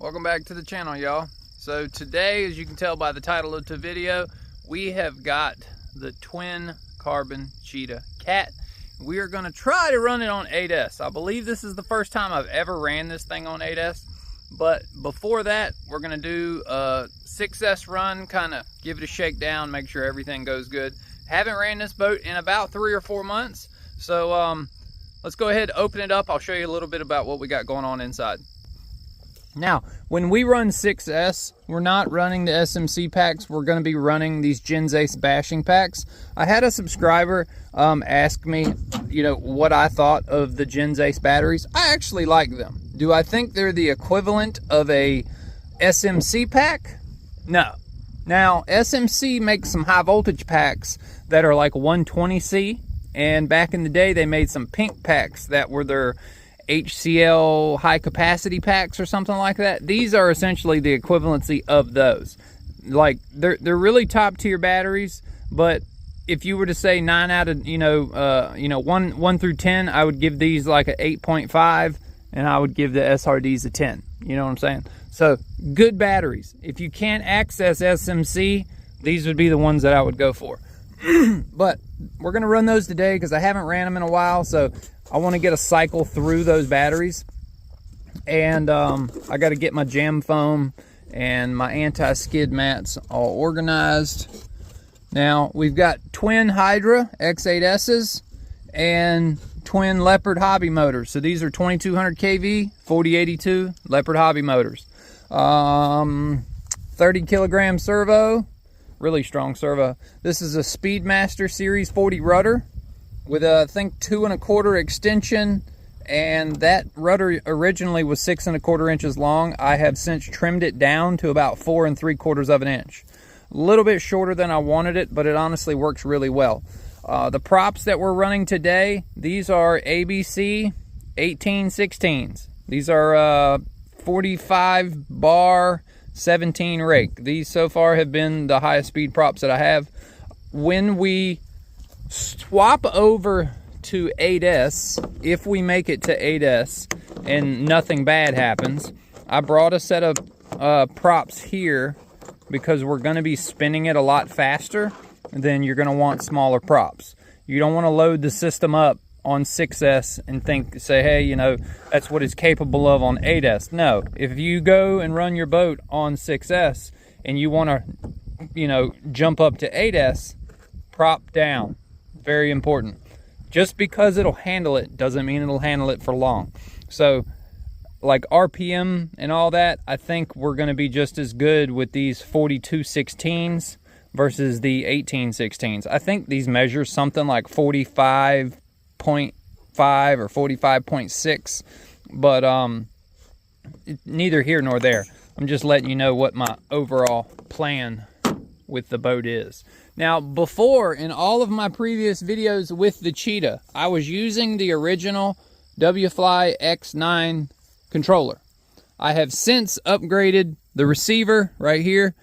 Welcome back to the channel, y'all. So today, as you can tell by the title of the video, we have got the twin carbon cheetah cat. We are going to try to run it on 8S. I believe this is the first time I've ever ran this thing on 8S, but before that we're going to do a 6S run, kind of give it a shakedown, make sure everything goes good. Haven't ran this boat in about 3 or 4 months, so let's go ahead and open it up. I'll show you a little bit about what we got going on inside. Now, when we run 6S, we're not running the SMC packs. We're going to be running these Gens Ace bashing packs. I had a subscriber ask me, what I thought of the Gens Ace batteries. I actually like them. Do I think they're the equivalent of a SMC pack? No. Now, SMC makes some high voltage packs that are like 120C, and back in the day, they made some pink packs that were their HCL high capacity packs or something like that. These are essentially the equivalency of those. Like they're really top tier batteries, but if you were to say 9 out of 1 through 10, I would give these like an 8.5, and I would give the SRDs a 10. You know what I'm saying? So good batteries. If you can't access SMC, these would be the ones that I would go for. But we're gonna run those today because I haven't ran them in a while, so I want to get a cycle through those batteries. And I got to get my jam foam and my anti-skid mats all organized. Now we've got twin Hydra X8s and twin Leopard Hobby motors. So these are 2200 kV 4082 Leopard Hobby motors. 30 kilogram servo, really strong servo. This is a SpeedMaster Series 40 rudder with a, I think, 2 1/4 extension, and that rudder originally was 6 1/4 inches long. I have since trimmed it down to about 4 3/4 of an inch. A little bit shorter than I wanted it, but it honestly works really well. The props that we're running today, these are ABC 1816s. These are 45 bar 17 rake. These so far have been the highest speed props that I have. When we swap over to 8S, if we make it to 8S and nothing bad happens, I brought a set of props here because we're going to be spinning it a lot faster. Then you're going to want smaller props. You don't want to load the system up on 6S and say, hey, that's what it's capable of on 8S. No, if you go and run your boat on 6S and you want to, jump up to 8S, prop down. Very important. Just because it'll handle it doesn't mean it'll handle it for long. So like RPM and all that, I think we're going to be just as good with these 4216s versus the 1816s. I think these measure something like 45.5 or 45.6, but neither here nor there. I'm just letting you know what my overall plan with the boat is. Now, before, in all of my previous videos with the Cheetah, I was using the original WFly X9 controller. I have since upgraded the receiver right here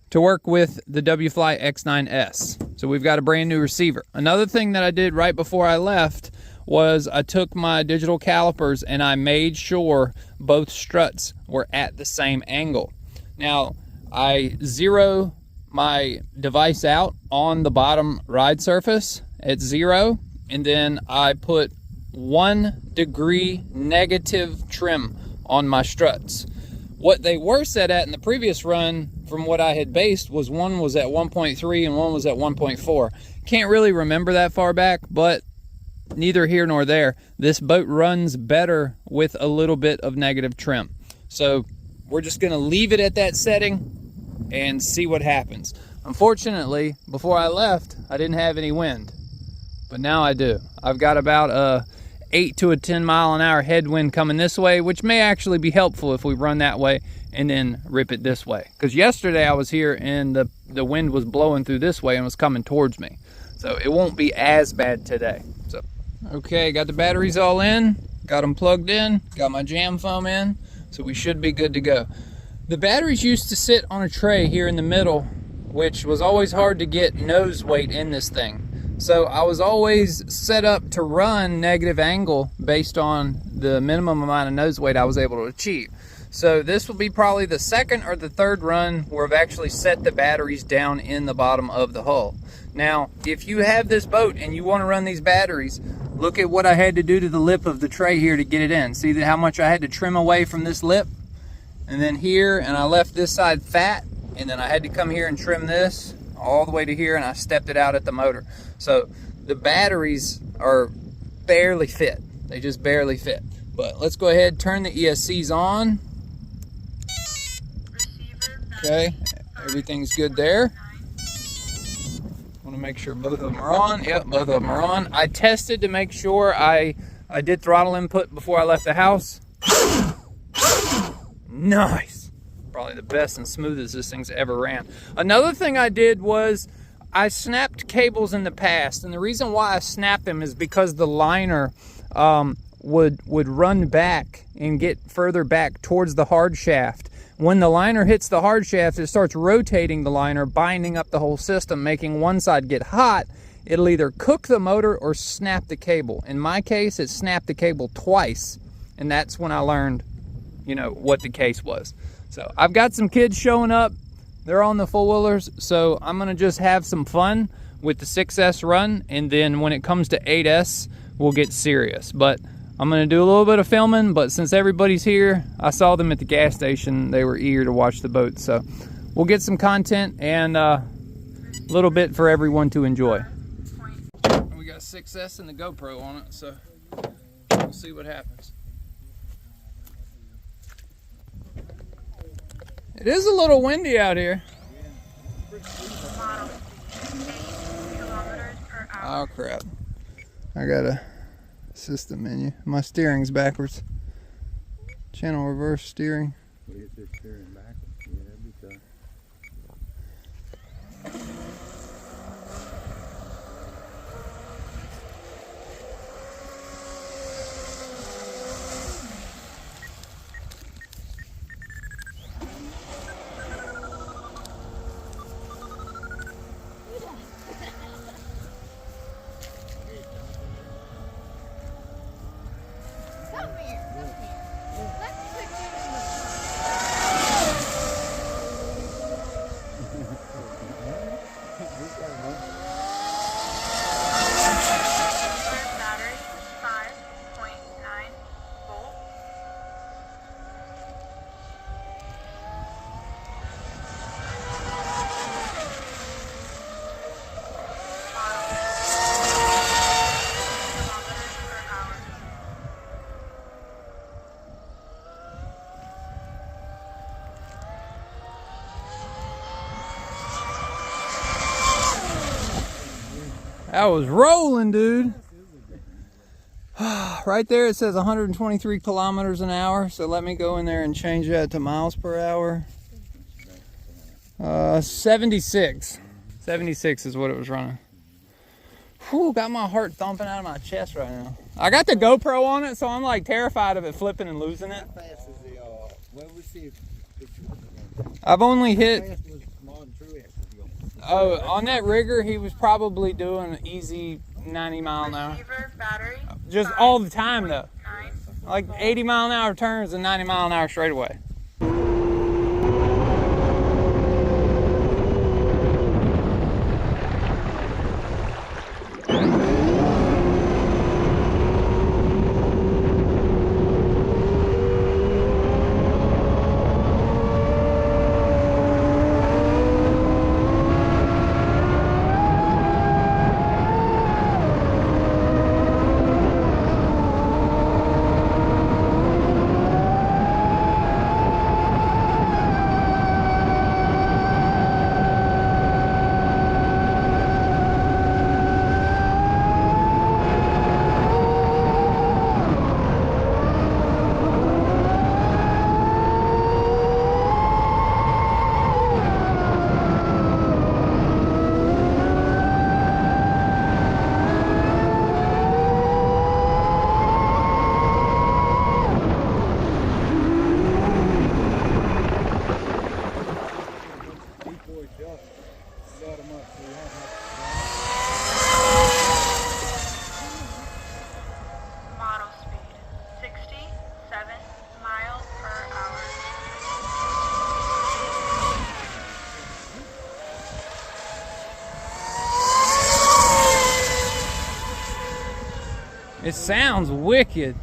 to work with the WFly X9S. So we've got a brand new receiver. Another thing that I did right before I left was I took my digital calipers and I made sure both struts were at the same angle. Now, I zero my device out on the bottom ride surface at 0, and then I put 1 degree negative trim on my struts. What they were set at in the previous run, from what I had based, was one was at 1.3 and one was at 1.4. Can't really remember that far back, but neither here nor there. This boat runs better with a little bit of negative trim. So we're just going to leave it at that setting and see what happens. Unfortunately, before I left, I didn't have any wind, but now I do. I've got about a 8 to a 10 mile an hour headwind coming this way, which may actually be helpful if we run that way and then rip it this way. Because yesterday I was here and the wind was blowing through this way and was coming towards me. So it won't be as bad today. So, okay, got the batteries all in, got them plugged in, got my jam foam in, so we should be good to go. The batteries used to sit on a tray here in the middle, which was always hard to get nose weight in this thing. So I was always set up to run negative angle based on the minimum amount of nose weight I was able to achieve. So this will be probably the second or the third run where I've actually set the batteries down in the bottom of the hull. Now, if you have this boat and you want to run these batteries, look at what I had to do to the lip of the tray here to get it in. See how much I had to trim away from this lip? And then here, and I left this side fat, and then I had to come here and trim this all the way to here, and I stepped it out at the motor. So the batteries are barely fit. They just barely fit. But let's go ahead, turn the ESCs on. Okay, everything's good there. Want to make sure both of them are on. Yep, both of them are on. I tested to make sure I did throttle input before I left the house. Nice. Probably the best and smoothest this thing's ever ran. Another thing I did was I snapped cables in the past, and the reason why I snapped them is because the liner would run back and get further back towards the hard shaft. When the liner hits the hard shaft, it starts rotating the liner, binding up the whole system, making one side get hot. It'll either cook the motor or snap the cable. In my case, it snapped the cable twice, and that's when I learned, you know, what the case was. So I've got some kids showing up. They're on the four-wheelers, so I'm gonna just have some fun with the 6S run, and then when it comes to 8S, we'll get serious. But I'm gonna do a little bit of filming, but since everybody's here, I saw them at the gas station. They were eager to watch the boat, so we'll get some content and a little bit for everyone to enjoy. We got a 6S and the GoPro on it, so we'll see what happens. It is a little windy out here. Oh crap. I got a system menu. My steering's backwards. Channel reverse steering. That was rolling, dude. Right there it says 123 kilometers an hour, so let me go in there and change that to miles per hour. 76. 76 is what it was running. Whew, got my heart thumping out of my chest right now. I got the GoPro on it, so I'm like terrified of it flipping and losing it. I've only hit... Oh, on that rigger, he was probably doing an easy 90 mile an hour. Just all the time, though. Like 80 mile an hour turns and 90 mile an hour straightaway. It sounds wicked.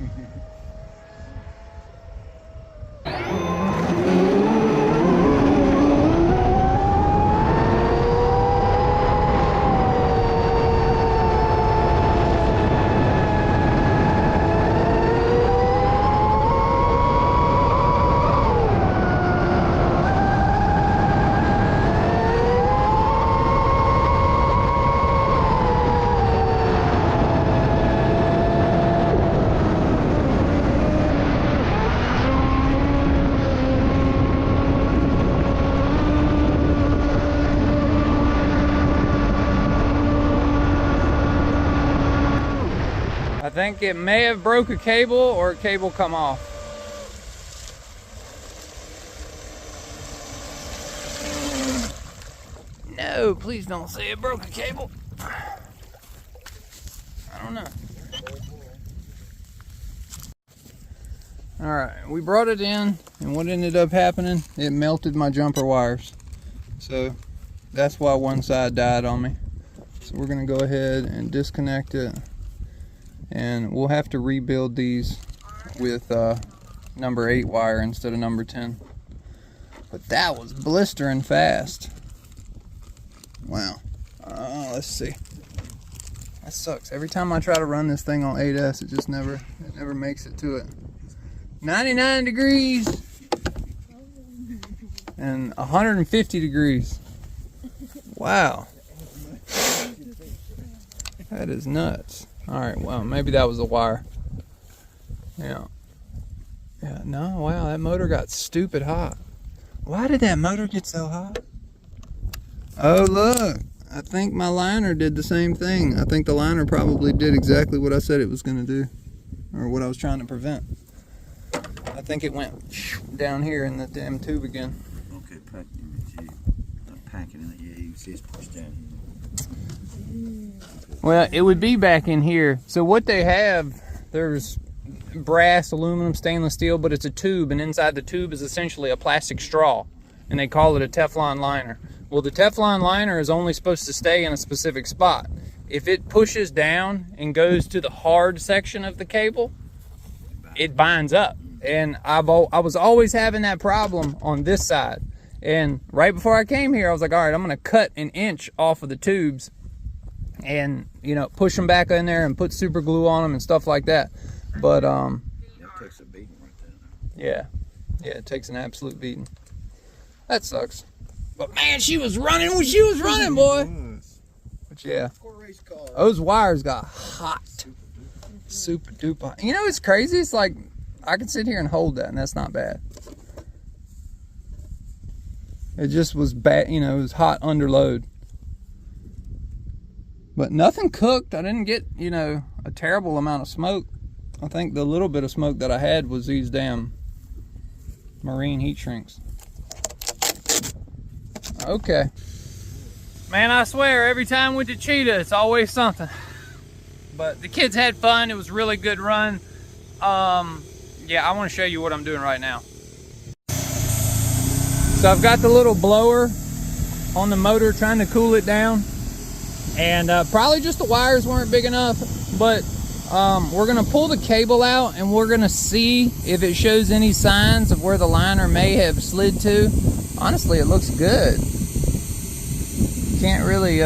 I think it may have broke a cable or a cable come off. No, please don't say it broke a cable. I don't know. All right, we brought it in, and what ended up happening, it melted my jumper wires. So that's why one side died on me. So we're gonna go ahead and disconnect it. And we'll have to rebuild these with number 8 wire instead of number 10. But that was blistering fast. Wow. Let's see. That sucks. Every time I try to run this thing on 8S, it just never makes it to it. 99 degrees and 150 degrees. Wow. That is nuts. All right, well, maybe that was the wire. Yeah, no, wow, that motor got stupid hot. Why did that motor get so hot? Oh, look, I think my liner did the same thing. I think the liner probably did exactly what I said it was going to do, or what I was trying to prevent. I think it went down here in the damn tube again. Okay, packing in it, yeah, you can see it's pushed down here. Well, it would be back in here. So what they have, there's brass, aluminum, stainless steel, but it's a tube, and inside the tube is essentially a plastic straw, and they call it a Teflon liner. Well, the Teflon liner is only supposed to stay in a specific spot. If it pushes down and goes to the hard section of the cable, it binds up. And I was always having that problem on this side. And right before I came here, I was like, all right, I'm gonna cut an inch off of the tubes and, you know, push them back in there and put super glue on them and stuff like that. But it takes a beating right there. yeah, it takes an absolute beating. That sucks. But man, she was running when she was running, boy. But yeah, those wires got hot, super duper. You know, it's crazy. It's like I can sit here and hold that, and that's not bad. It just was bad, you know, it was hot under load. But nothing cooked. I didn't get, you know, a terrible amount of smoke. I think the little bit of smoke that I had was these damn marine heat shrinks. Okay. Man, I swear, every time with the Cheetah, it's always something. But the kids had fun. It was a really good run. Yeah, I want to show you what I'm doing right now. So I've got the little blower on the motor trying to cool it down. And probably just the wires weren't big enough, but we're gonna pull the cable out and we're gonna see if it shows any signs of where the liner may have slid to. Honestly, it looks good. Can't really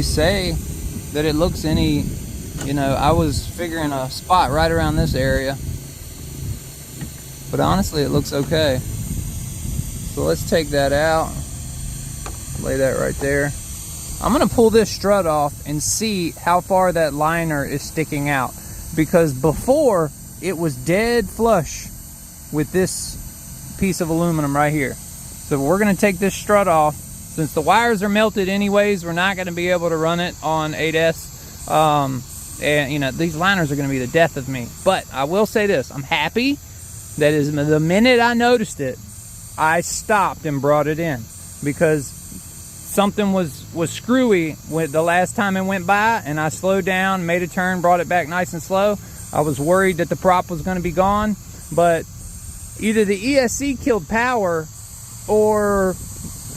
say that it looks any, you know, I was figuring a spot right around this area, but honestly it looks okay. So let's take that out, lay that right there. I'm gonna pull this strut off and see how far that liner is sticking out, because before it was dead flush with this piece of aluminum right here. So we're gonna take this strut off. Since the wires are melted anyways, we're not gonna be able to run it on 8S. And you know, these liners are gonna be the death of me. But I will say this, I'm happy that is the minute I noticed it, I stopped and brought it in, because something was screwy with the last time it went by, and I slowed down, made a turn, brought it back nice and slow. I was worried that the prop was going to be gone, but either the ESC killed power, or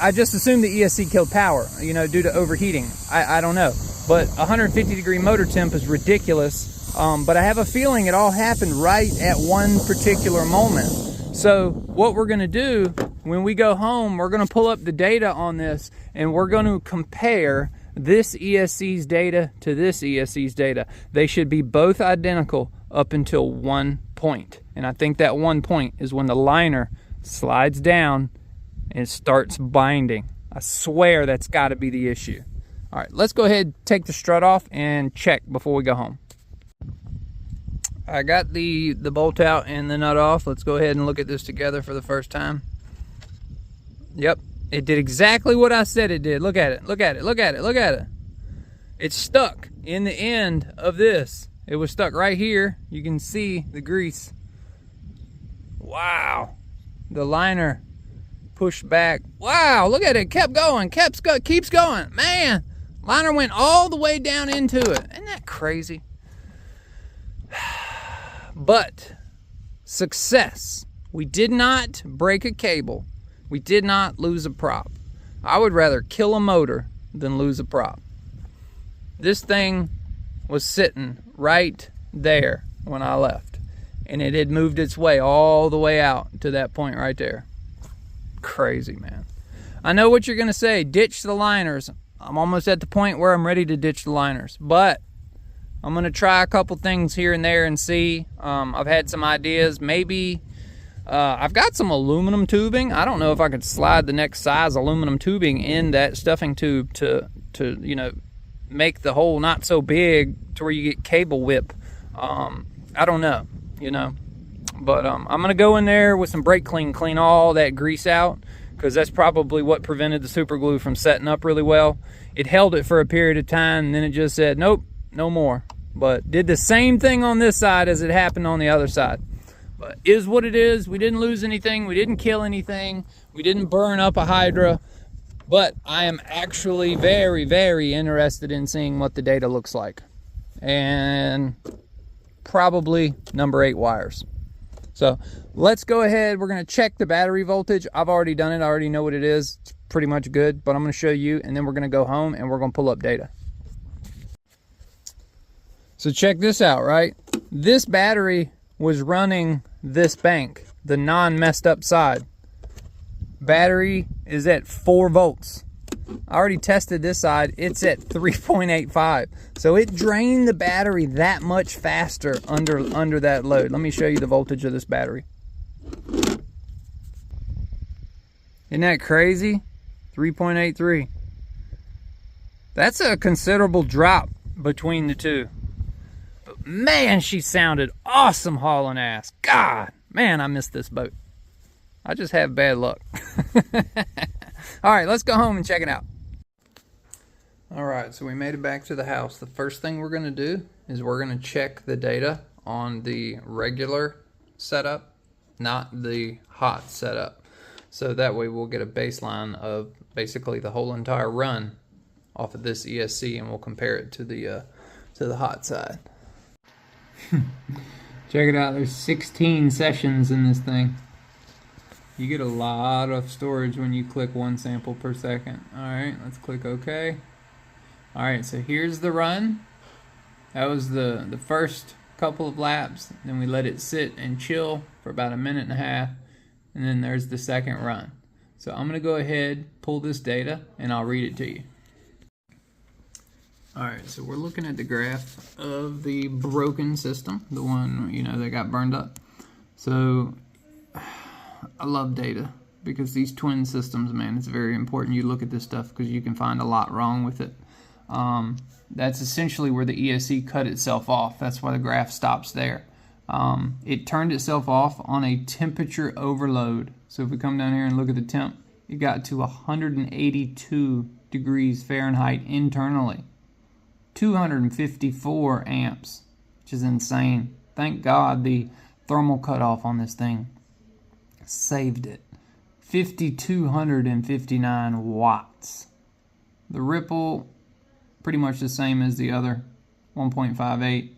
I just assumed the ESC killed power, you know, due to overheating. I don't know. but 150-degree motor temp is ridiculous. But I have a feeling it all happened right at one particular moment. So what we're going to do when we go home, we're going to pull up the data on this, and we're going to compare this ESC's data to this ESC's data. They should be both identical up until one point. And I think that one point is when the liner slides down and starts binding. I swear that's got to be the issue. All right, let's go ahead, take the strut off and check before we go home. I got the bolt out and the nut off. Let's go ahead and look at this together for the first time. Yep, it did exactly what I said it did. Look at it, look at it, look at it, look at it. It's stuck in the end of this. It was stuck right here. You can see the grease. Wow. The liner pushed back. Wow, look at it, kept going, keeps going. Man, liner went all the way down into it. Isn't that crazy? But success. We did not break a cable. We did not lose a prop. I would rather kill a motor than lose a prop. This thing was sitting right there when I left, and it had moved its way all the way out to that point right there. Crazy, man. I know what you're gonna say, ditch the liners. I'm almost at the point where I'm ready to ditch the liners, but I'm gonna try a couple things here and there and see. I've had some ideas. Maybe I've got some aluminum tubing. I don't know if I could slide the next size aluminum tubing in that stuffing tube to you know, make the hole not so big to where you get cable whip. I don't know, you know, but I'm gonna go in there with some brake clean all that grease out, because that's probably what prevented the super glue from setting up really well. It held it for a period of time, and then it just said nope, no more. But did the same thing on this side as it happened on the other side. But is what it is. We didn't lose anything, we didn't kill anything, we didn't burn up a Hydra. But I am actually very interested in seeing what the data looks like. And probably number 8 wires. So let's go ahead. We're going to check the battery voltage. I've already done it. I already know what it is. It's pretty much good. But I'm going to show you, and then we're going to go home and we're going to pull up data. So check this out, right? This battery was running this bank, the non-messed up side. Battery is at 4 volts. I already tested this side. It's at 3.85. So it drained the battery that much faster under that load. Let me show you the voltage of this battery. Isn't that crazy? 3.83. That's a considerable drop between the two. But man, she sounded awesome hauling ass. God, man, I missed this boat. I just have bad luck. All right, let's go home and check it out. All right, so we made it back to the house. The first thing we're gonna do is we're gonna check the data on the regular setup, not the hot setup. So that way we'll get a baseline of basically the whole entire run off of this ESC, and we'll compare it to the hot side. Check it out, there's 16 sessions in this thing. You get a lot of storage when you click 1 sample per second. All right, let's click OK. All right, so here's the run. That was the first couple of laps. Then we let it sit and chill for about 1.5 minutes. And then there's the second run. So I'm gonna go ahead, pull this data, and I'll read it to you. All right, so we're looking at the graph of the broken system, the one, you know, that got burned up. So I love data because these twin systems, man, it's very important you look at this stuff because you can find a lot wrong with it. That's essentially where the ESC cut itself off. That's why the graph stops there. It turned itself off on a temperature overload. So if we come down here and look at the temp, it got to 182 degrees Fahrenheit internally. 254 amps, which is insane. Thank God the thermal cutoff on this thing saved it. 5,259 watts. The ripple, pretty much the same as the other, 1.58.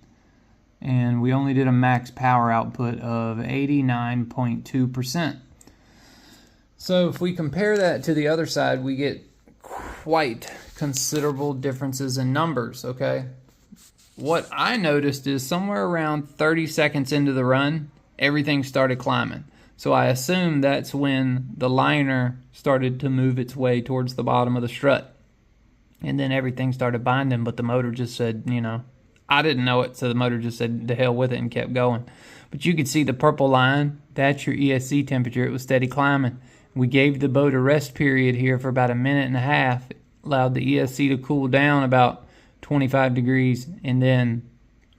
And we only did a max power output of 89.2%. So if we compare that to the other side, we get quite considerable differences in numbers, okay? What I noticed is somewhere around 30 seconds into the run, everything started climbing. So I assume that's when the liner started to move its way towards the bottom of the strut. And then everything started binding, but the motor just said, you know, I didn't know it, so the motor just said to hell with it and kept going. But you could see the purple line, that's your ESC temperature. It was steady climbing. We gave the boat a rest period here for about a minute and a half. It allowed the ESC to cool down about 25 degrees, and then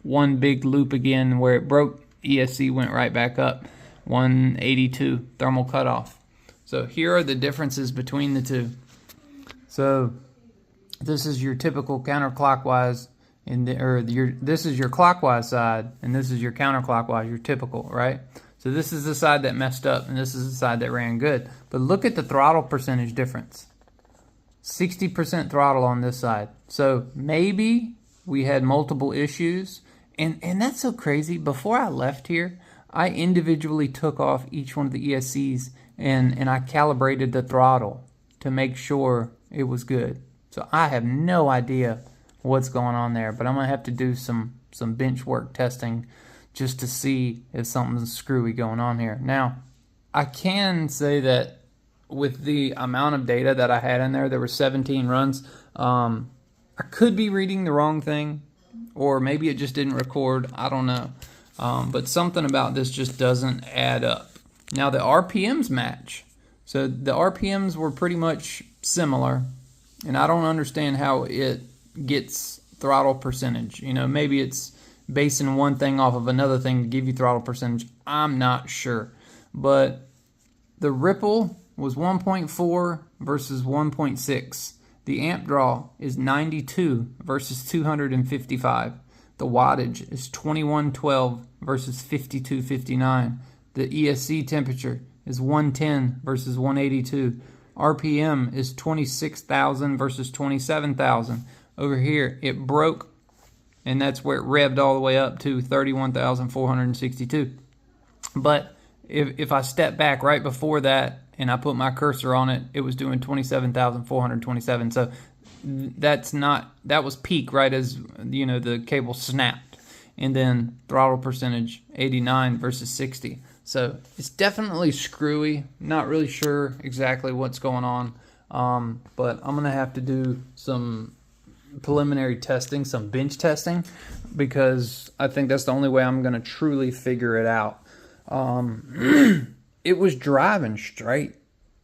one big loop again where it broke, ESC went right back up, 182 thermal cutoff. So here are the differences between the two. So this is your typical counterclockwise, this is your clockwise side, and this is your counterclockwise, your typical, right? So this is the side that messed up, and this is the side that ran good. But look at the throttle percentage difference. 60% throttle on this side. So maybe we had multiple issues, and that's so crazy. Before I left here, I individually took off each one of the ESCs and I calibrated the throttle to make sure it was good. So I have no idea what's going on there, but I'm gonna have to do some bench work testing just to see if something's screwy going on here. Now, I can say that with the amount of data that I had in there were 17 runs. I could be reading the wrong thing, or maybe it just didn't record. I don't know. But something about this just doesn't add up. Now, the RPMs match. So the RPMs were pretty much similar, and I don't understand how it gets throttle percentage. You know, maybe it's basing one thing off of another thing to give you throttle percentage. I'm not sure. But the ripple was 1.4 versus 1.6. The amp draw is 92 versus 255. The wattage is 2112 versus 5259. The ESC temperature is 110 versus 182. RPM is 26,000 versus 27,000. Over here, it broke, and that's where it revved all the way up to 31,462. But if I step back right before that and I put my cursor on it, it was doing 27,427. So that was peak right as, you know, the cable snapped. And then throttle percentage 89 versus 60. So it's definitely screwy. Not really sure exactly what's going on. But I'm gonna have to do some preliminary testing, some bench testing, because I think that's the only way I'm gonna truly figure it out. It was driving straight,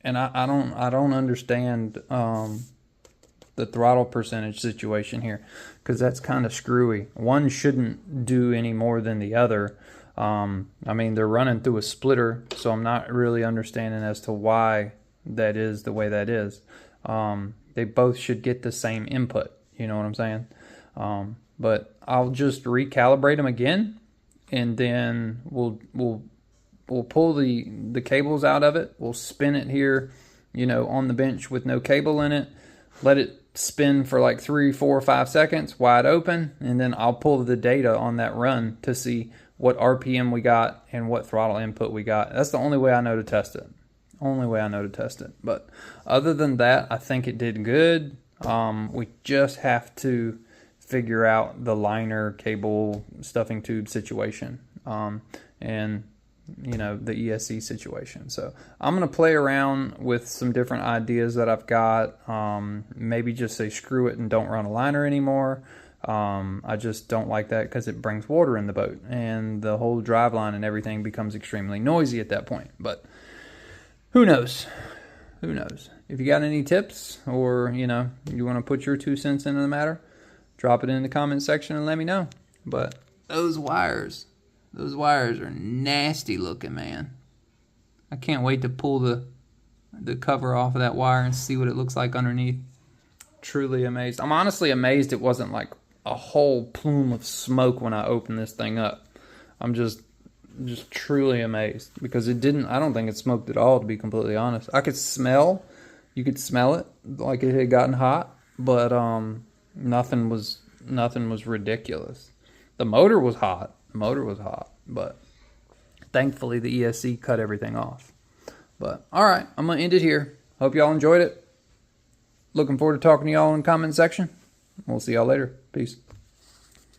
and I don't understand the throttle percentage situation here, because that's kind of screwy. One shouldn't do any more than the other. I mean, they're running through a splitter, so I'm not really understanding as to why that is the way that is. They both should get the same input, you know what I'm saying? But I'll just recalibrate them again, and then we'll pull the cables out of it. We'll spin it here, you know, on the bench with no cable in it. Let it spin for like 3, 4, 5 seconds wide open, and then I'll pull the data on that run to see what RPM we got and what throttle input we got. That's the only way I know to test it. Only way I know to test it. But other than that, I think it did good. We just have to figure out the liner cable stuffing tube situation, and you know, the ESC situation. So I'm gonna play around with some different ideas that I've got. Maybe just say screw it and don't run a liner anymore. I just don't like that because it brings water in the boat, and the whole drive line and everything becomes extremely noisy at that point. But who knows? Who knows? If you got any tips, or you know, you want to put your 2 cents into the matter, drop it in the comment section and let me know. But those wires are nasty looking, man. I can't wait to pull the cover off of that wire and see what it looks like underneath. Truly amazed. I'm honestly amazed it wasn't like a whole plume of smoke when I opened this thing up. I'm just truly amazed, because it didn't, I don't think it smoked at all, to be completely honest. You could smell it like it had gotten hot, but nothing was ridiculous. The motor was hot. But thankfully the ESC cut everything off. But all right, I'm gonna end it here. Hope y'all enjoyed it. Looking forward to talking to y'all in the comment section. We'll see y'all later. Peace.